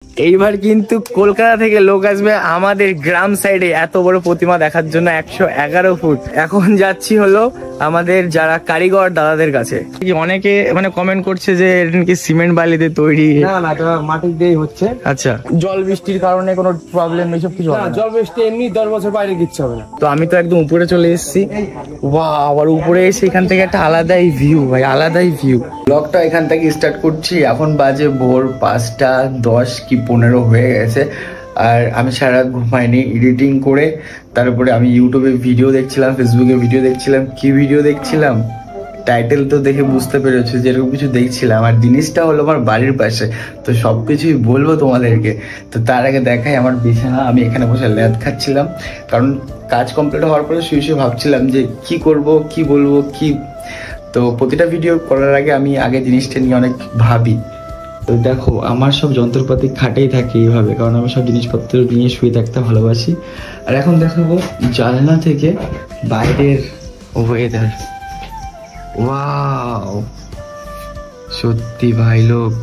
এইবার কিন্তু কলকাতা থেকে লোক আসবে আমাদের গ্রাম সাইডে এত বড় প্রতিমা দেখার জন্য 111 ফুট। এখন যাচ্ছি হলো আমাদের যারা কারিগর দাদাদের কাছে। অনেকে মানে কমেন্ট করছে যে এটা কি সিমেন্ট বালি দিয়ে তৈরি? না না, এটা মাটি দিয়েই হচ্ছে। আচ্ছা, জল বৃষ্টির কারণে কোনো প্রবলেম এইসব কিছু? না, জল বৃষ্টি এমনি 10 বছর বাইরে কিচ্ছু হবে না। তো আমি তো একদম উপরে চলে এসেছি। বাহ, আবার উপরে এসে এখান থেকে একটা আলাদাই ভিউ ভাই, আলাদাই ভিউ। ব্লগটা এখান থেকে স্টার্ট করছি। এখন বাজে ভোর 5:10 কি 15 হয়ে গেছে। আর আমি সারা রাত ঘুমাইনি, এডিটিং করে তারপরে আমি ইউটিউবে ভিডিও দেখছিলাম, ফেসবুকে ভিডিও দেখছিলাম। কি ভিডিও দেখছিলাম টাইটেল তো দেখে বুঝতে পেরেছো যে এরকম কিছু দেখছিলাম। আর জিনিসটা হলো আমার বাড়ির পাশে, তো সবকিছুই বলবো তোমাদেরকে। তো তার আগে দেখাই আমার বিছানা। আমি এখানে বসে ল্যাদ খাচ্ছিলাম, কারণ কাজ কমপ্লিট হওয়ার পরে শুয়ে শুয়ে ভাবছিলাম যে কি করব, কি বলবো, কি। তো প্রতিটা ভিডিও করার আগে আমি আগে জিনিসটা নিয়ে অনেক ভাবি। তো দেখো আমার সব যন্ত্রপাতি খাটেই থাকে এইভাবে, কারণ আমি সব জিনিসপত্র নিয়ে শুয়ে থাকতে ভালোবাসি। আর এখন দেখাবো জানলা থেকে বাইরের ওয়েদার। ওয়াও, সত্যি ভাই লোক।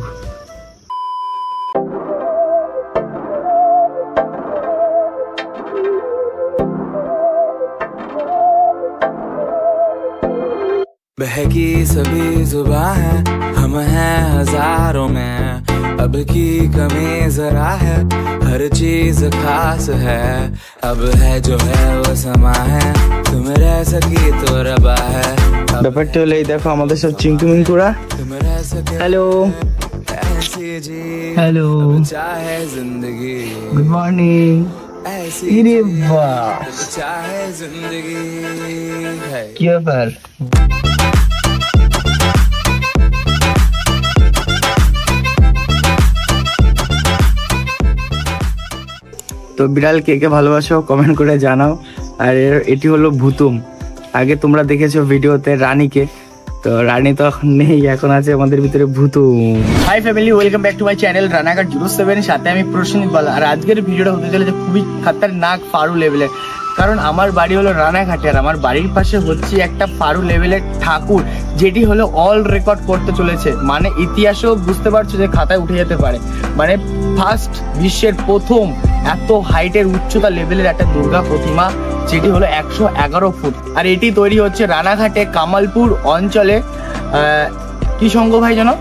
बहकी सभी जुबां है, हम हैं हजारों में, अब की कमी जरा है, हर चीज खास है, अब है जो है वो समा है, तुम रह सकी तो रबा है। ব্যাপারটা হলো এই দেখো আমাদের সব চিঙ্কু মিঙ্কুরা। तुम रह सके হ্যালো ऐसी जी, হ্যালো, चाहे जिंदगी গুড মর্নিং। ऐसी ইরে বাহ, चाहे जिंदगी है। কি ব্যাপার? তো বিড়াল কে কে ভালোবাসো কমেন্ট করে জানাও। আর এটি হলো ভুতুম। আগে তোমরা দেখেছো ভিডিওতে রানীকে, তো রানী তো এখন নেই, এখন আছে আমাদের ভিতরে ভুতুম। Hi family, welcome back to my channel Ranaghat 07। সাথে আমি প্রসেনজিৎ বালা। আর আজকের ভিডিওটা হতে চলেছে খুবই খতরনাক ফারু লেভেলের, কারণ আমার বাড়ি হলো রানাঘাটে। আর আমার বাড়ির পাশে হচ্ছে একটা ফারু লেভেলের ঠাকুর, যেটি হলো অল রেকর্ড করতে চলেছে। মানে ইতিহাসও বুঝতে পারছো যে খাতায় উঠে যেতে পারে। মানে ফার্স্ট, বিশ্বের প্রথম এত হাইটের উচ্চতা লেভেলের একটা দুর্গা প্রতিমা, যেটি হলো 111 ফুট। আর এটি তৈরি হচ্ছে রানাঘাটে কামালপুর অঞ্চলে। কি সংঘ ভাই জানো?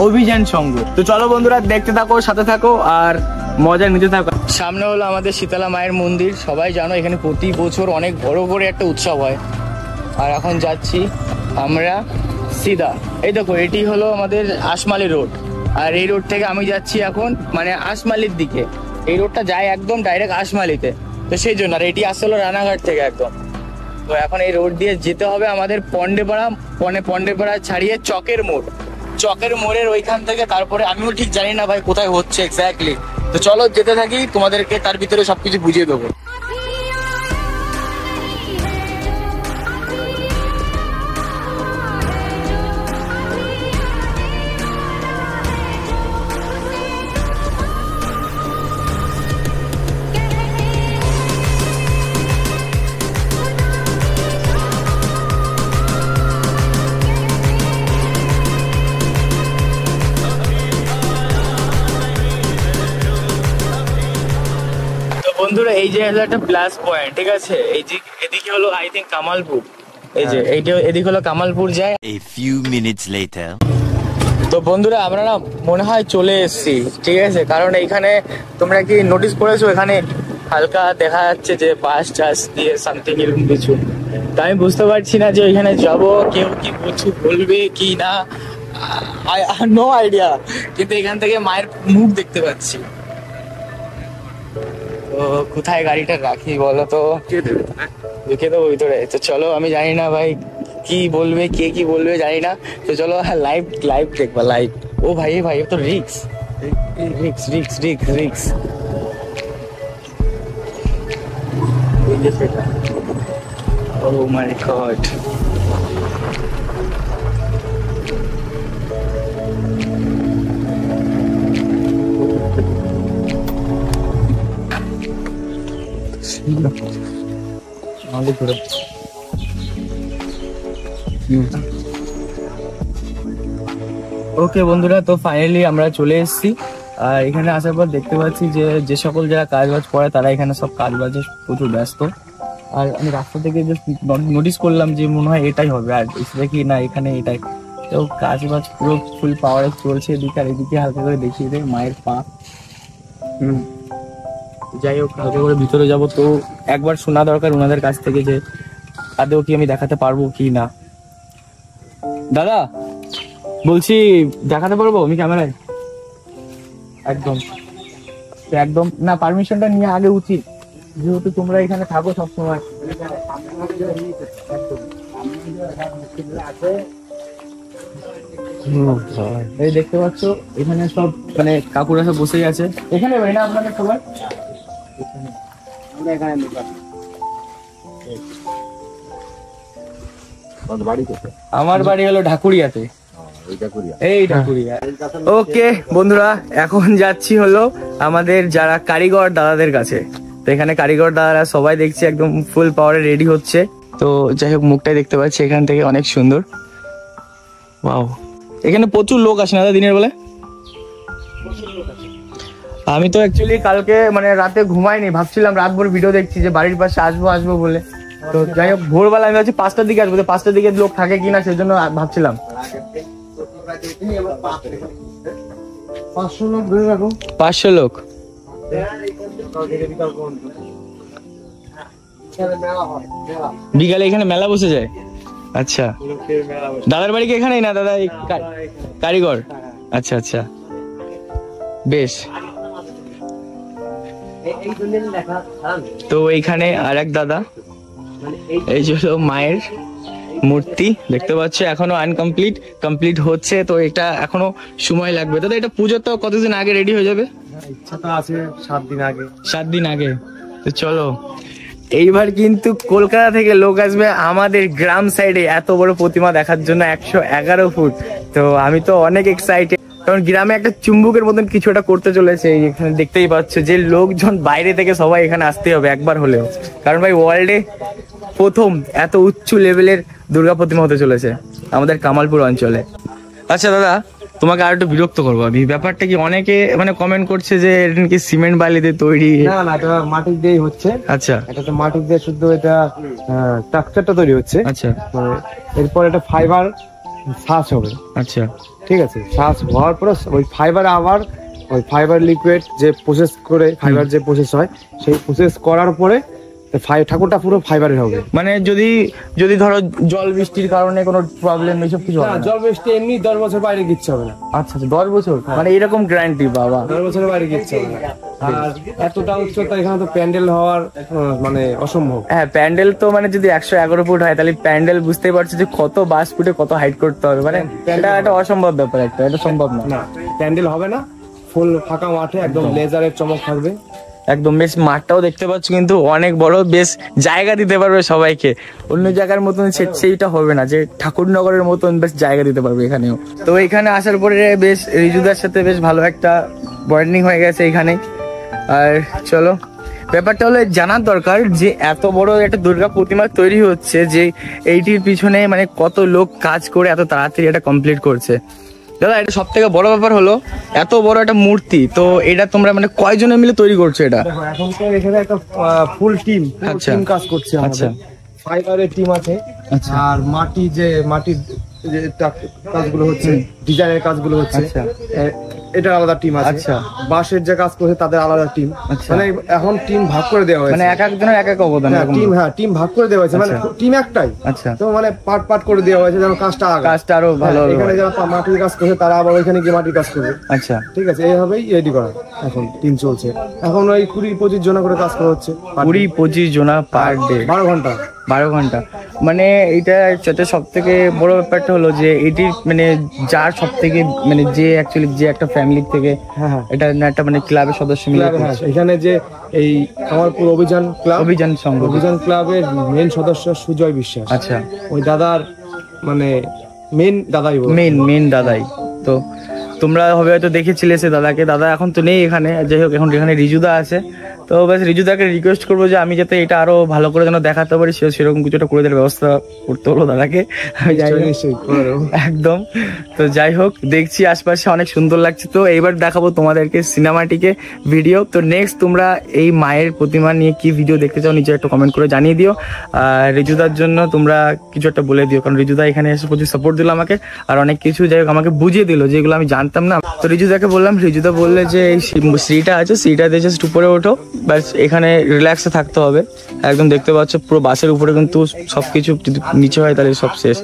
অভিযান সংঘ। তো চলো বন্ধুরা, দেখতে থাকো, সাথে থাকো আর মজা নিতে থাকো। সামনে হলো আমাদের শীতলা মায়ের মন্দির। সবাই জানো এখানে প্রতি বছর অনেক বড় করে একটা উৎসব হয়। আর এখন যাচ্ছি আমরা সিধা, এই দেখো এটি হলো আমাদের আশমালি রোড। আর এই রোড থেকে আমি যাচ্ছি এখন মানে আশমালির দিকে। এই রোডটা যায় একদম ডাইরেক্ট আশমালিতে, তো সেই জন্য। আর এটি আসলে রানাঘাট থেকে একদম। তো এখন এই রোড দিয়ে যেতে হবে আমাদের পন্ডেপাড়া ছাড়িয়ে চকের মোড়ের ওইখান থেকে। তারপরে আমিও ঠিক জানি না ভাই কোথায় হচ্ছে এক্স্যাক্টলি। তো চলো যেতে থাকি, তোমাদেরকে তার ভিতরে সবকিছু বুঝিয়ে দেবো। বন্ধুরা এই যে হলো একটা প্লাস পয়েন্ট, ঠিক আছে? এই যে এদিকে হলো আই থিঙ্ক কামালপুর। এই যে এইটা এদিকে হলো কামালপুর যায়। A few minutes later. তো বন্ধুরা আমরা না মনে হয় চলে এসেছি, ঠিক আছে? কারণ এইখানে তোমরা কি নোটিস করেছো এখানে হালকা দেখা যাচ্ছে যে বাস টাস দিয়ে সামথিং এরকম কিছু। তো আমি বুঝতে পারছি না যে ওইখানে যাবো, কেউ কি কিছু বলবে কি না, নো আইডিয়া। কিন্তু এখান থেকে মায়ের মুখ দেখতে পাচ্ছি। তো কোথায় গাড়িটা রাখি বলো তো? ঢুকে দেবো ভিতরে? তো চলো, আমি জানি না ভাই কি বলবে, কে কি বলবে জানি না। তো চলো লাইভ দেখবা, লাইভ। ও ভাই তো রিক্স। ও মাই গড, ওকে বন্ধুরা, তো ফাইনালি আমরা চলে এসেছি। আর এখানে আসার পর দেখতে পাচ্ছি যে সকল যারা কাজ বাজ করে তারা এখানে সব কাজ বাজে প্রচুর ব্যস্ত। আর আমি রাস্তা থেকে জাস্ট নোটিস করলাম যে মনে হয় এটাই হবে, আর সেটা কি না এখানে এটাই। তো কাজ বাজ পুরো ফুল পাওয়ারে চলছে। এদিকে আর এদিকে হালকা করে দেখিয়ে দেয় মায়ের পা। যাই হোক, হালকা করে ভিতরে যাব। তো একবার শোনা দরকার ওনাদের কাছ থেকে যে আদৌ কি আমি দেখাতে পারবো কি না। দাদা বলছি দেখাতে পারবো আমি ক্যামেরায়? একদম একদম না, পারমিশনটা নিয়ে আগে উচিত, যেহেতু তোমরা এখানে থাকো সবসময়। এই দেখতে পাচ্ছ এখানে সব মানে কাকুরা সব বসেই আছে। এখানে ভাই না আপনাদের সবাই? আমার বাড়ি হলো ঢাকুরিয়াতে। এই ঢাকুরিয়া। ওকে বন্ধুরা, এখন যাচ্ছি হলো আমাদের যারা কারিগর দাদাদের কাছে। তো এখানে কারিগর দাদারা সবাই দেখছি একদম ফুল পাওয়ারে রেডি হচ্ছে। তো যাই হোক, মুখটাই দেখতে পাচ্ছি এখান থেকে অনেক সুন্দর। ওয়াও, এখানে প্রচুর লোক আসে না দাদা দিনের বেলা? আমি তো অ্যাকচুয়ালি কালকে মানে রাতে ঘুমাইনি, ভাবছিলাম রাতভর ভিডিও দেখছি যে বাড়ির পাশে আসবো বলে। তো যাই হোক, ভোরবেলা আমি ভাবছি 5টার দিকে আসবো, 5টার দিকে লোক থাকে কিনা সেজন্য ভাবছিলাম। 500 লোক ধরে রাখো। 500 লোক। বিকালে এখানে মেলা বসে যায়? আচ্ছা, দাদার বাড়ি কি এখানেই না দাদা? কারিগর। আচ্ছা আচ্ছা, বেশ। তো এইখানে আর এক দাদা, এই যে মায়ের মূর্তি দেখতে পাচ্ছ, এখনো আনকমপ্লিট, কমপ্লিট হচ্ছে। তো এটা এখনো সময় লাগবে দাদা। এটা পুজো তো কতদিন আগে রেডি হয়ে যাবে? ইচ্ছা তো আছে 7 দিন আগে। 7 দিন আগে। তো চলো, এইবার কিন্তু কলকাতা থেকে লোক আসবে আমাদের গ্রাম সাইডে এত বড় প্রতিমা দেখার জন্য, 111 ফুট। তো আমি তো অনেক এক্সাইটেড, কারণ গ্রামে একটা চুম্বকের মতন কিছু একটা করতে চলেছে। এখানে দেখতেই পাচ্ছ যে লোকজন বাইরে থেকে সবাই এখানে আসতে হবে একবার হলেও, কারণ ভাই ওয়ার্ল্ডে প্রথম এত উচ্চ লেভেলের দুর্গা প্রতিমা হতে চলেছে আমাদের কামালপুর অঞ্চলে। আচ্ছা দাদা, তোমাকে আর একটু বিরক্ত করবো আমি। ব্যাপারটা কি, অনেকে মানে কমেন্ট করছে যে এটা কি সিমেন্ট বালিতে তৈরি? না না, এটা মাটি দিয়েই হচ্ছে। আচ্ছা, এটা তো মাটি দিয়ে শুদ্ধ এটা স্ট্রাকচারটা তৈরি হচ্ছে। আচ্ছা, এরপর এটা ফাইবার ছাঁচ হবে। আচ্ছা, ঠিক আছে, ছাঁচ হওয়ার পর ওই ফাইবার আবার ওই ফাইবার লিকুইড যে প্রসেস করে ফাইবার যে প্রসেস হয়, সেই প্রসেস করার পরে ঠাকুরটা পুরো ফাইবারের হবে। মানে যদি ধরো জল বৃষ্টির কারণে কোনো প্রবলেম এইসব কিছু হবে না? জল বৃষ্টি এমনি 10 বছর বাইরে কিচ্ছু হবে না। আচ্ছা, 10 বছর মানে এরকম গ্যারান্টি? বাবা, 10 বছরের বাইরে কিচ্ছু হবে না। আর এতটা উচ্চতা, এখানে তো প্যান্ডেল হওয়ার মানে অসম্ভব। হ্যাঁ, প্যান্ডেল তো মানে যদি 111 ফুট হয় তাহলে প্যান্ডেল বুঝতেই পারছি যে কত 22 ফুটে কত হাইট করতে হবে। মানে এটা একটা অসম্ভব ব্যাপার, এটা সম্ভব না। না, প্যান্ডেল হবে না, ফুল ফাঁকা মাঠে একদম লেজারের চমক থাকবে একদম। বেশ, মাঠটাও দেখতে পাচ্ছ কিন্তু অনেক বড়, বেশ জায়গা দিতে পারবে সবাইকে। অন্য জায়গার মতন সেইটা হবে না, যে ঠাকুরনগরের মতন বেশ জায়গা দিতে পারবে এখানেও। তো এখানে আসার পরে বেশ রিজুদার সাথে বেশ ভালো একটা বন্ডিং হয়ে গেছে এখানে। আর চলো, ব্যাপারটা হলো জানার দরকার যে এত বড় একটা দুর্গা প্রতিমা তৈরি হচ্ছে, যে এইটির পিছনে মানে কত লোক কাজ করে এত তাড়াতাড়ি এটা কমপ্লিট করছে। দাদা, এটা সব থেকে বড় ব্যাপার হলো এত বড় একটা মূর্তি, তো এটা তোমরা মানে কয়জনে মিলে তৈরি করছো এটা? দেখো, এখন তো এখানে একটা ফুল টিম কাজ করছে। আচ্ছা, ফাইবারের টিম আছে। আর মাটির যে কাজগুলো হচ্ছে, ডিজাইনের কাজগুলো হচ্ছে, এটা আলাদা টিম আছে। আচ্ছা, বাঁশের যে কাজ করছে তাদের আলাদা টিম। মানে এখন টিম ভাগ করে দেওয়া হয়েছে, মানে এক একজনের এক এক অবদান। টিম ভাগ করে দেওয়া হয়েছে, মানে টিম একটাই। আচ্ছা, তো মানে পার্ট করে দেওয়া হয়েছে যেন কাজটা আরো ভালো হবে। এখানে যারা মাটির কাজ করছে তারা আবার ওইখানে গিয়ে মাটির কাজ করবে। আচ্ছা, ঠিক আছে, এইভাবেই রেডি করা এখন টিম চলছে। এখন ওই 20-25 জন করে কাজ করা হচ্ছে। 20-25 জন পার ডে, 12 ঘন্টা। মানে এইটা সব থেকে বড় ব্যাপারটা হলো যে এটি মানে যার সব থেকে মানে যে অ্যাকচুয়ালি যে একটা ফ্যামিলি থেকে এটা একটা মানে ক্লাবের সদস্য মিলে এখানে যে এই কামালপুর অভিযান ক্লাবের মেন সদস্য সুজয় বিশ্বাস। আচ্ছা, ওই দাদার মানে মেন দাদাই। তো তোমরা হবে হয়তো দেখেছিলে সে দাদাকে, দাদা এখন তো নেই এখানে, যাই হোক এখন এখানে রিজুদা আছে। তো ব্যাস রিজুদাকে রিকোয়েস্ট করবো যে আমি যাতে এটা আরো ভালো করে যেন দেখাতে পারি, সেরকম কিছু একটা করে দেওয়ার ব্যবস্থা করতে হলো দাদাকে। একদম। তো যাই হোক দেখছি আশপাশে অনেক সুন্দর লাগছে। তো এইবার দেখাবো তোমাদেরকে সিনেমাটিকে ভিডিও। তো নেক্সট তোমরা এই মায়ের প্রতিমা নিয়ে কি ভিডিও দেখতে চাও নিচে একটা কমেন্ট করে জানিয়ে দিও। আর রিজুদার জন্য তোমরা কিছু একটা বলে দিও, কারণ রিজুদা এখানে এসে প্রচুর সাপোর্ট দিল আমাকে, আর অনেক কিছু যাই হোক আমাকে বুঝিয়ে দিল যেগুলো আমি জানতাম না। তো রিজুদাকে বললাম, রিজুদা বললে যে এই সিঁড়িটা আছে, সিঁড়িটাতে জাস্ট উপরে ওঠো, ব্যাস এখানে রিল্যাক্সে থাকতে হবে। একদম দেখতে পাচ্ছ পুরো বাসের উপরে কিন্তু সবকিছু যদি নিচে হয় তাহলে সব শেষ।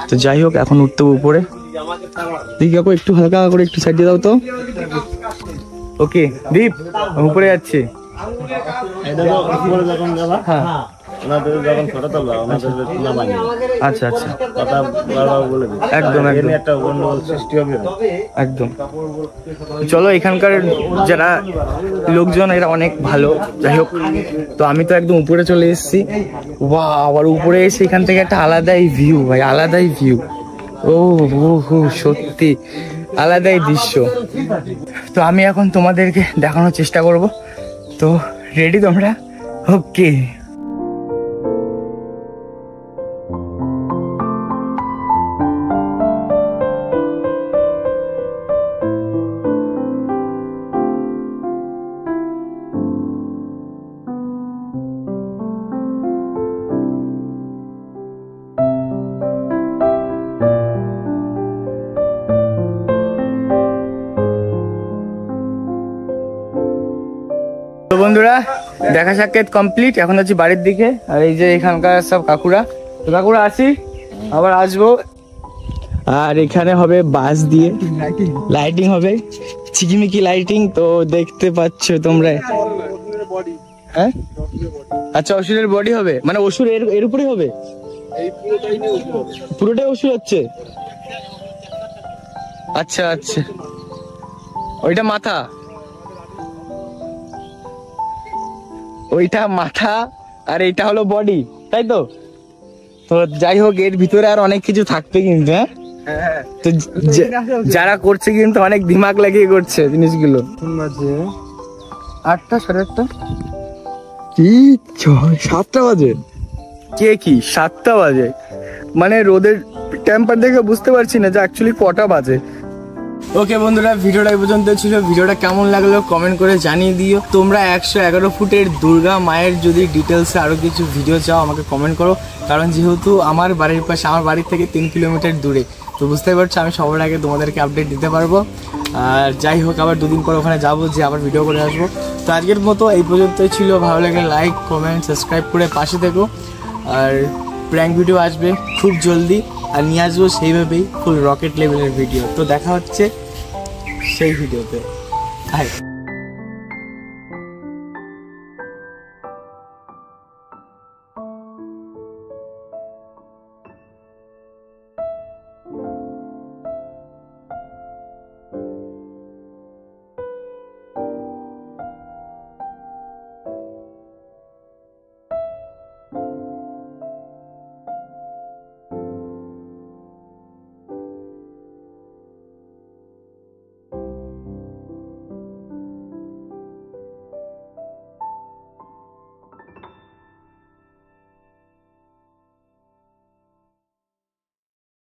তো যাই হোক এখন উঠতে উপরে, দিদি কাকু একটু হালকা করে একটু সাইড দিয়ে দাও তো। ওকে দীপ উপরে যাচ্ছে। হ্যাঁ আচ্ছা আচ্ছা একদম একদম। চলো এখানকার যারা লোকজন এরা অনেক ভালো, যাই হোক। তো আমি তো একদম উপরে চলে এসেছি। বাহ, আবার উপরে এসে এখান থেকে একটা আলাদাই ভিউ ভাই, আলাদাই ভিউ। ও সত্যি আলাদাই দৃশ্য। তো আমি এখন তোমাদেরকে দেখানোর চেষ্টা করব। তো রেডি তোমরা? ওকে। তো বন্ধুরা দেখা সাক্ষাৎ কমপ্লিট, এখন হচ্ছে বাড়ির দিকে। আর এই যে এখানকার সব কাকুরা, তো কাকুরা আসি, আবার আসবো। আর এখানে হবে বাস দিয়ে লাইটিং হবে, চিকিমিকি লাইটিং। তো দেখতে পাচ্ছ তোমরা। হ্যাঁ আচ্ছা, অসুরের বডি হবে, মানে অসুর এর উপরে হবে, পুরোটাই অসুর হচ্ছে। আচ্ছা আচ্ছা, ওইটা মাথা, ওইটা মাথা আর এইটা হলো বডি, তাই তো? তো যাই হোক এর ভিতরে আর অনেক কিছু থাকবে কিন্তু। হ্যাঁ তো যারা করছে কিন্তু অনেক দিমাগ লাগিয়ে করছে জিনিসগুলো। 8টা 8:30 কি 7টা বাজে? কে কি 7টা বাজে? মানে রোদের টেম্পার দেখে বুঝতে পারছি না যে অ্যাকচুয়ালি কটা বাজে। ওকে বন্ধুরা, ভিডিওটা এই পর্যন্ত ছিল। ভিডিওটা কেমন লাগলো কমেন্ট করে জানিয়ে দিও। তোমরা 111 ফুটের দুর্গা মায়ের যদি ডিটেলসে আরো কিছু ভিডিও চাও আমাকে কমেন্ট করো, কারণ যেহেতু আমার বাড়ির পাশে, আমার বাড়ির থেকে 3 কিলোমিটার দূরে, তো বুঝতেই পারছো আমি সবার আগে তোমাদেরকে আপডেট দিতে পারবো। আর যাই হোক আবার 2 দিন পর ওখানে যাবো, যে আবার ভিডিও করে আসবো। তো আজকের মতো এই পর্যন্তই ছিল। ভালো লাগলে লাইক কমেন্ট সাবস্ক্রাইব করে পাশে থেকো। আর প্র্যাঙ্ক ভিডিও আসবে খুব জলদি, আর নিয়ে আসবো সেইভাবেই ফুল রকেট লেভেলের ভিডিও। তো দেখা হচ্ছে সেই ভিডিওতে।